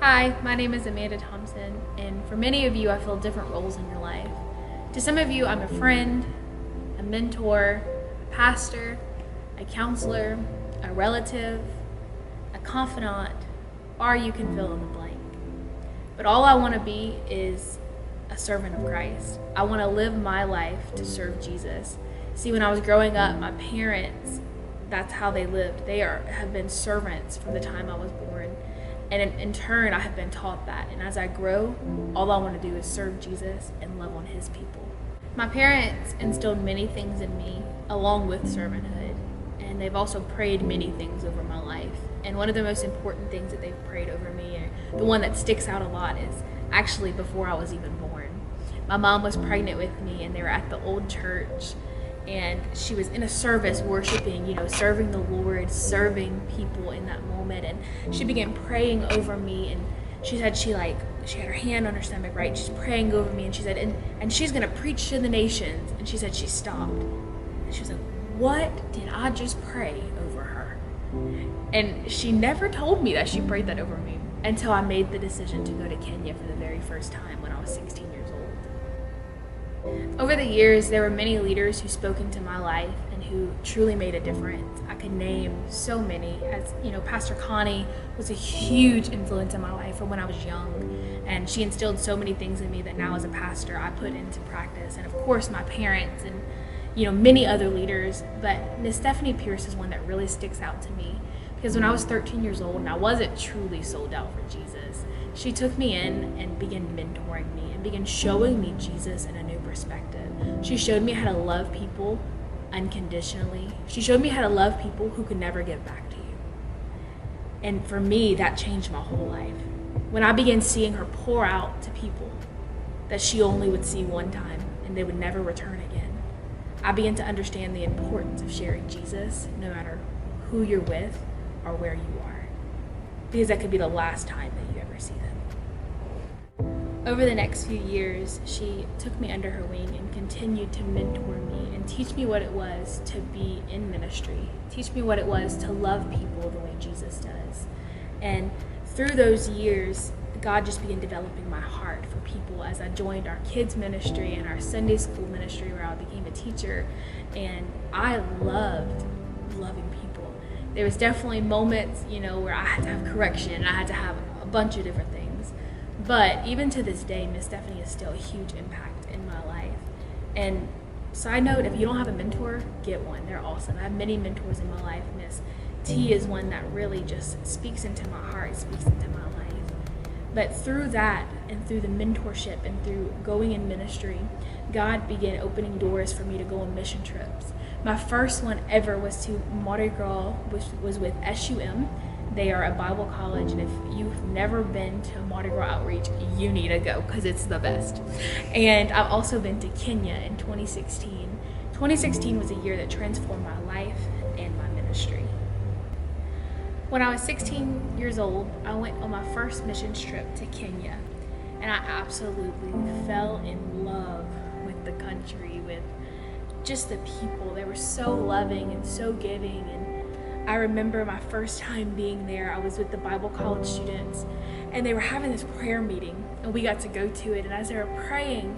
Hi, my name is Amanda Thompson, and for many of you, I fill different roles in your life. To some of you, I'm a friend, a mentor, a pastor, a counselor, a relative, a confidant, or you can fill in the blank. But all I want to be is a servant of Christ. I want to live my life to serve Jesus. See, when I was growing up, my parents, that's how they lived. They have been servants from the time I was born. And in turn, I have been taught that. And as I grow, all I want to do is serve Jesus and love on his people. My parents instilled many things in me along with servanthood. And they've also prayed many things over my life. And one of the most important things that they've prayed over me, and the one that sticks out a lot, is actually before I was even born. My mom was pregnant with me, and they were at the old church. And she was in a service worshiping, serving the Lord, serving people in that moment. And she began praying over me, and she said she had her hand on her stomach, right? She's praying over me, and she said, and she's going to preach to the nations. And she said she stopped. And she was like, what did I just pray over her? And she never told me that she prayed that over me until I made the decision to go to Kenya for the very first time when I was 16 years old. Over the years, there were many leaders who spoke into my life and who truly made a difference. I could name so many. As Pastor Connie was a huge influence in my life from when I was young, and she instilled so many things in me that now as a pastor I put into practice. And of course, my parents and many other leaders, but Miss Stephanie Pierce is one that really sticks out to me because when I was 13 years old and I wasn't truly sold out for Jesus, she took me in and began mentoring me and began showing me Jesus in a new perspective. She showed me how to love people unconditionally. She showed me how to love people who could never give back to you. And for me, that changed my whole life. When I began seeing her pour out to people that she only would see one time and they would never return again, I began to understand the importance of sharing Jesus no matter who you're with or where you are, because that could be the last time that you ever see them. Over the next few years, she took me under her wing and continued to mentor me and teach me what it was to be in ministry, teach me what it was to love people the way Jesus does. And through those years, God just began developing my heart for people as I joined our kids ministry and our Sunday school ministry where I became a teacher, and I loved loving people. There was definitely moments, where I had to have correction and I had to have a bunch of different things. But even to this day, Miss Stephanie is still a huge impact in my life. And side note, if you don't have a mentor, get one. They're awesome. I have many mentors in my life. Miss T is one that really just speaks into my heart, speaks into my life. But through that and through the mentorship and through going in ministry, God began opening doors for me to go on mission trips. My first one ever was to Mardi Gras, which was with SUM. They are a Bible college, and if you've never been to Mardi Gras outreach, you need to go because it's the best. And I've also been to Kenya in 2016. 2016 was a year that transformed my life and my ministry. When I was 16 years old, I went on my first missions trip to Kenya, and I absolutely fell in love with the country, with just the people. They were so loving and so giving. And I remember my first time being there, I was with the Bible college students, and they were having this prayer meeting, and we got to go to it. And as they were praying,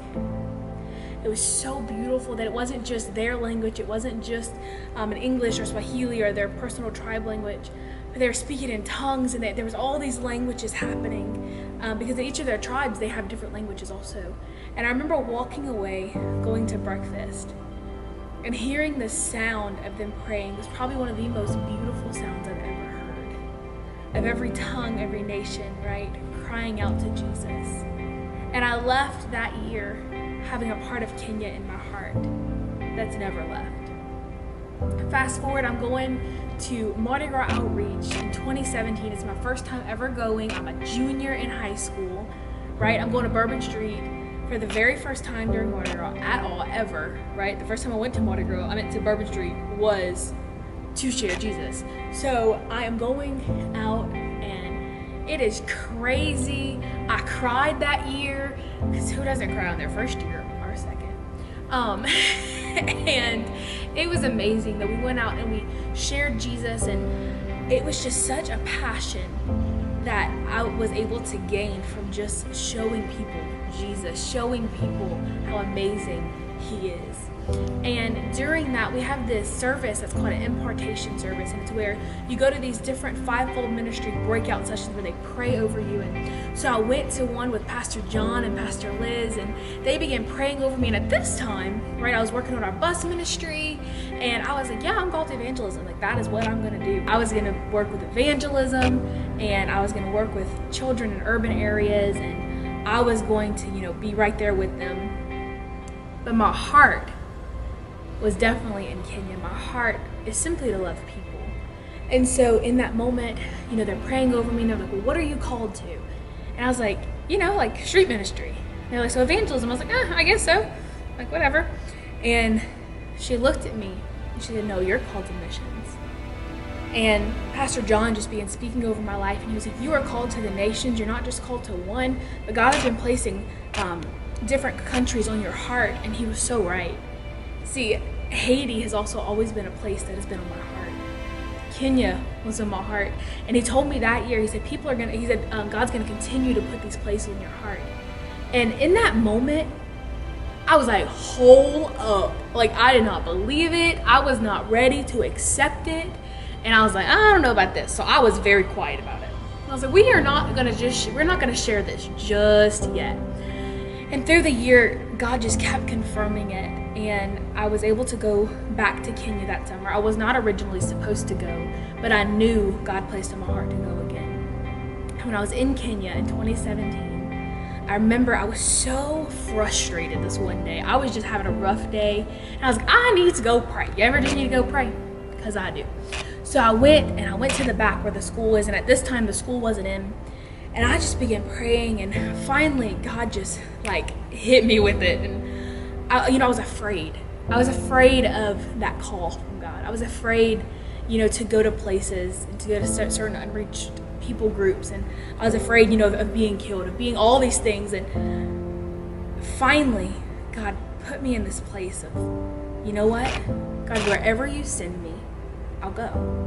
it was so beautiful that it wasn't just their language, it wasn't just in English or Swahili or their personal tribe language, but they were speaking in tongues, and there was all these languages happening because in each of their tribes they have different languages also. And I remember walking away, going to breakfast, and hearing the sound of them praying was probably one of the most beautiful sounds I've ever heard. Of every tongue, every nation, right, crying out to Jesus. And I left that year having a part of Kenya in my heart that's never left. Fast forward, I'm going to Mardi Gras outreach in 2017. It's my first time ever going. I'm a junior in high school, right? I'm going to Bourbon Street for the very first time during Mardi Gras at all, ever, right? The first time I went to Mardi Gras, I went to Bourbon Street, was to share Jesus. So I am going out, and it is crazy. I cried that year, because who doesn't cry on their first year or second? And it was amazing that we went out and we shared Jesus, and it was just such a passion that I was able to gain from just showing people Jesus, showing people how amazing He is. And during that, we have this service that's called an impartation service, and it's where you go to these different fivefold ministry breakout sessions where they pray over you. And so I went to one with Pastor John and Pastor Liz, and they began praying over me. And at this time, right, I was working on our bus ministry, and I was like, yeah, I'm called to evangelism. Like, that is what I'm going to do. I was going to work with evangelism, and I was going to work with children in urban areas, and I was going to, be right there with them. But my heart was definitely in Kenya. My heart is simply to love people. And so in that moment, they're praying over me, and they're like, well, what are you called to? And I was like, like street ministry. And they're like, so evangelism. I was like, I guess so. Like, whatever. And she looked at me, and she said, no, you're called to missions. And Pastor John just began speaking over my life, and he was like, you are called to the nations. You're not just called to one, but God has been placing different countries on your heart. And he was so right. See, Haiti has also always been a place that has been on my heart. Kenya was on my heart. And he told me that year, he said, God's going to continue to put these places in your heart. And in that moment, I was like, hold up. Like, I did not believe it. I was not ready to accept it. And I was like, I don't know about this. So I was very quiet about it. I was like, we're not going to share this just yet. And through the year, God just kept confirming it. And I was able to go back to Kenya that summer. I was not originally supposed to go, but I knew God placed in my heart to go again. And when I was in Kenya in 2017, I remember I was so frustrated this one day. I was just having a rough day. And I was like, I need to go pray. You ever just need to go pray? Because I do. So I went to the back where the school is. And at this time, the school wasn't in. And I just began praying. And finally, God just hit me with it. And I was afraid. I was afraid of that call from God. I was afraid, to go to places and to go to certain unreached people groups. And I was afraid, of being killed, of being all these things. And finally, God put me in this place of, you know what? God, wherever you send me, I'll go.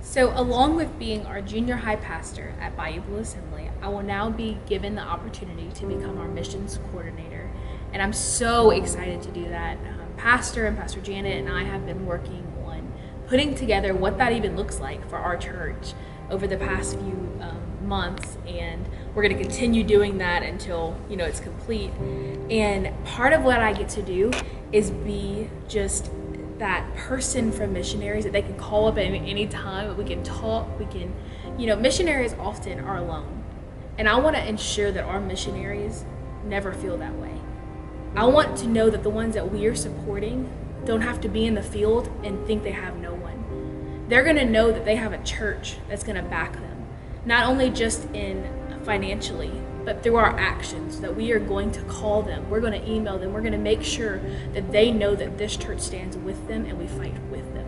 So along with being our junior high pastor at Bayou Blue Assembly, I will now be given the opportunity to become our missions coordinator. And I'm so excited to do that. Pastor and Pastor Janet and I have been working on putting together what that even looks like for our church over the past few months. And we're going to continue doing that until, it's complete. And part of what I get to do is be just that person from missionaries that they can call up at any time. We can talk. We can, missionaries often are alone. And I want to ensure that our missionaries never feel that way. I want to know that the ones that we are supporting don't have to be in the field and think they have no one. They're going to know that they have a church that's going to back them, not only just in financially, but through our actions, that we are going to call them, we're going to email them, we're going to make sure that they know that this church stands with them and we fight with them.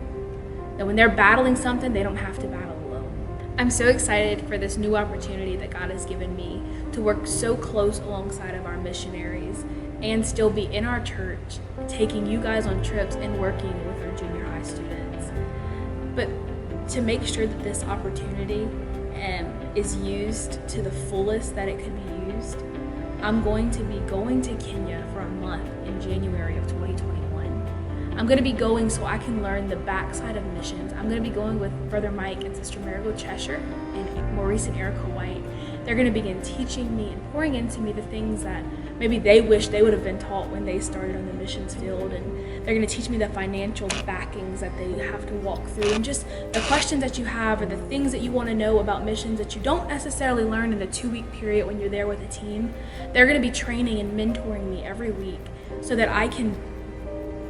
That when they're battling something, they don't have to battle alone. I'm so excited for this new opportunity that God has given me to work so close alongside of our missionaries and still be in our church, taking you guys on trips and working with our junior high students. But to make sure that this opportunity is used to the fullest that it could be used, I'm going to be going to Kenya for a month in January of 2021. I'm going to be going so I can learn the backside of missions. I'm going to be going with Brother Mike and Sister Marigold Cheshire and Maurice and Erica White. They're going to begin teaching me and pouring into me the things that maybe they wish they would have been taught when they started on the missions field. And they're going to teach me the financial backings that they have to walk through, and just the questions that you have or the things that you want to know about missions that you don't necessarily learn in the 2-week period when you're there with a team. They're going to be training and mentoring me every week so that I can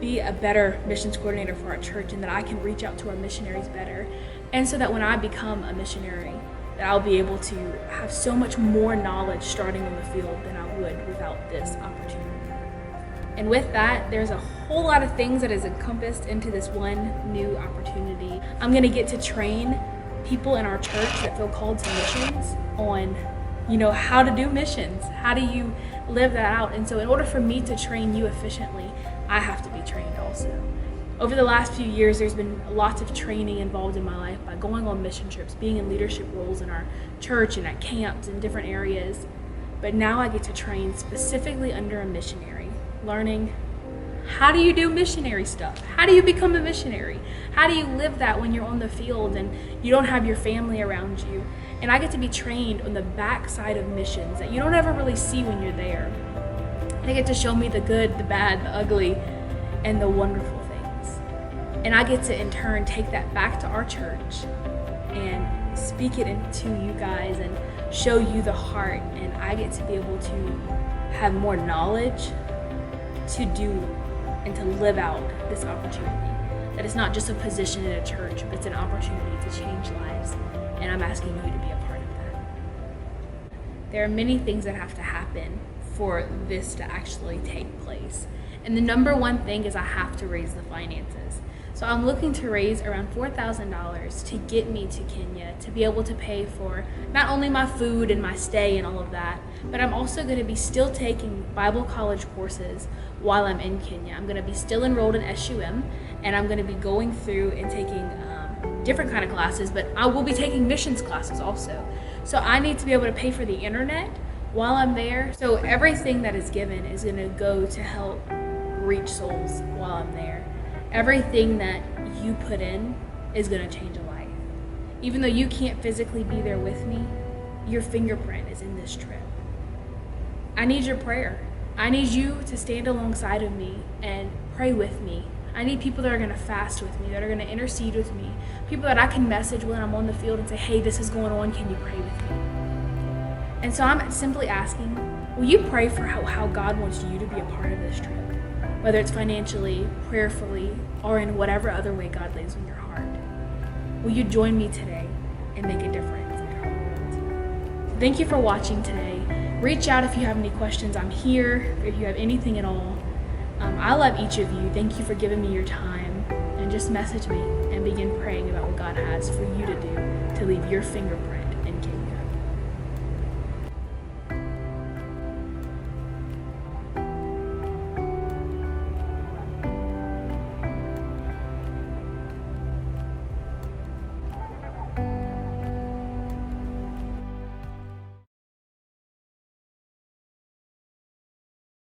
be a better missions coordinator for our church, and that I can reach out to our missionaries better. And so that when I become a missionary, that I'll be able to have so much more knowledge starting in the field than I would without this opportunity. And with that, there's a whole lot of things that is encompassed into this one new opportunity. I'm going to get to train people in our church that feel called to missions on, how to do missions. How do you live that out? And so in order for me to train you efficiently, I have to be trained also. Over the last few years, there's been lots of training involved in my life by going on mission trips, being in leadership roles in our church and at camps in different areas. But now I get to train specifically under a missionary, learning how do you do missionary stuff? How do you become a missionary? How do you live that when you're on the field and you don't have your family around you? And I get to be trained on the backside of missions that you don't ever really see when you're there. They get to show me the good, the bad, the ugly, and the wonderful things. And I get to, in turn, take that back to our church and speak it into you guys and show you the heart. And I get to be able to have more knowledge to do and to live out this opportunity. That it's not just a position in a church, but it's an opportunity to change lives. And I'm asking you to be a part of that. There are many things that have to happen for this to actually take place. And the number one thing is I have to raise the finances. So I'm looking to raise around $4,000 to get me to Kenya, to be able to pay for not only my food and my stay and all of that, but I'm also going to be still taking Bible college courses while I'm in Kenya. I'm going to be still enrolled in SUM, and I'm going to be going through and taking different kind of classes, but I will be taking missions classes also. So I need to be able to pay for the internet while I'm there. So everything that is given is going to go to help reach souls while I'm there. Everything that you put in is going to change a life. Even though you can't physically be there with me, your fingerprint is in this trip. I need your prayer. I need you to stand alongside of me and pray with me. I need people that are going to fast with me, that are going to intercede with me, people that I can message when I'm on the field and say, hey, this is going on, can you pray with me? And so I'm simply asking, will you pray for how God wants you to be a part of this trip? Whether it's financially, prayerfully, or in whatever other way God lays on your heart. Will you join me today and make a difference in our world? Thank you for watching today. Reach out if you have any questions. I'm here. If you have anything at all. I love each of you. Thank you for giving me your time. And just message me and begin praying about what God has for you to do to leave your fingerprint